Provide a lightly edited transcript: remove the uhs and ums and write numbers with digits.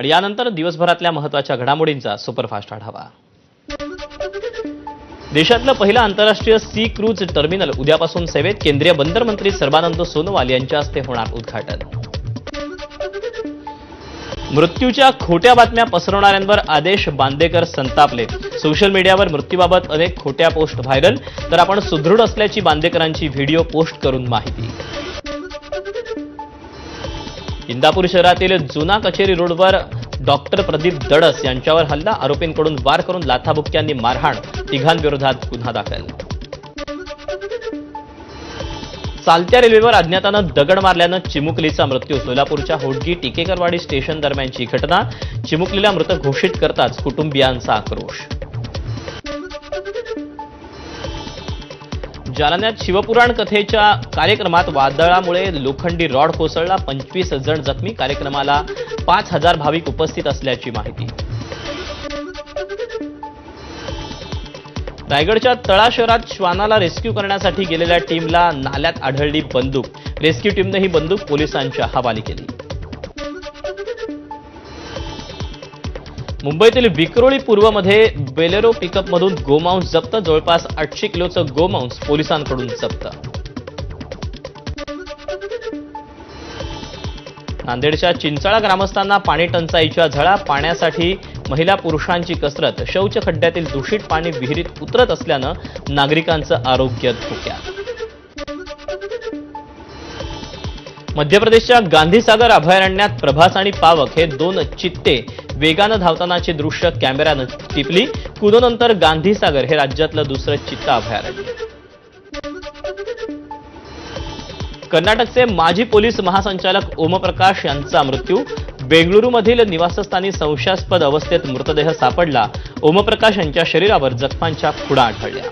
आणि यानंतर दिवसभरातल्या महत्त्वाच्या घडामोडींचा सुपरफास्ट आढावा। देशातलं पहिलं आंतरराष्ट्रीय सी क्रूज टर्मिनल उद्यापासून सेवेत, केंद्रीय बंदर मंत्री सर्बानंद सोनोवाल यांच्या हस्ते होणार उद्घाटन। मृत्यूच्या खोट्या बातम्या पसरवणाऱ्यांवर आदेश, बांदेकर संतापले। सोशल मीडियावर मृत्यूबाबत अनेक खोट्या पोस्ट व्हायरल, तर आपण सुदृढ असल्याची बांदेकरांची व्हिडिओ पोस्ट करून माहिती। इंदापूर शहरातील जुना कचेरी रोडवर डॉक्टर प्रदीप दडस यांच्यावर हल्ला, आरोपींकडून वार करून लाथाबुक्क्यांनी मारहाण, तिघांविरोधात गुन्हा दाखल। चालत्या रेल्वेवर अज्ञातानं दगड मारल्यानं चिमुकलीचा मृत्यू, सोलापूरच्या होडगी टिकेकरवाडी स्टेशन दरम्यानची घटना। चिमुकलीला मृत घोषित करताच कुटुंबियांचा आक्रोश। जालन्यात शिवपुराण कथेच्या कार्यक्रमात वादळामुळे लोखंडी रॉड कोसळला, 25 जण जखमी। कार्यक्रमाला 5000 भाविक उपस्थित असल्याची माहिती। रायगडच्या तळा शहरात श्वानाला रेस्क्यू करण्यासाठी गेलेल्या टीमला नाल्यात आढळली बंदूक, रेस्क्यू टीमने ही बंदूक पोलिसांच्या हवाली केली। मुंबईतील विक्रोळी पूर्वमध्ये बेलेरो पिकअपमधून गोमांस जप्त, जवळपास 800 किलोचं गोमांस पोलिसांकडून जप्त। नांदेडच्या चिंचाळा ग्रामस्थांना पाणी टंचाईच्या झळा, पाण्यासाठी महिला पुरुषांची कसरत, शौच खड्ड्यातील दूषित पाणी विहिरीत उतरत असल्यानं नागरिकांचं आरोग्य धोक्यात। मध्य प्रदेशच्या गांधीसागर अभयारण्यात प्रभास आणि पावक हे 2 चित्ते वेगानं धावतानाची दृश्य कॅमेऱ्यानं टिपली। कुनोनंतर गांधीसागर हे राज्यातलं दुसरं चित्ता अभयारण्य। कर्नाटकचे माजी पोलीस महासंचालक ओमप्रकाश यांचा मृत्यू, बेंगळुरूमधील निवासस्थानी संशयास्पद अवस्थेत मृतदेह सापडला। ओमप्रकाश यांच्या शरीरावर जखमांच्या खुणा आढळल्या।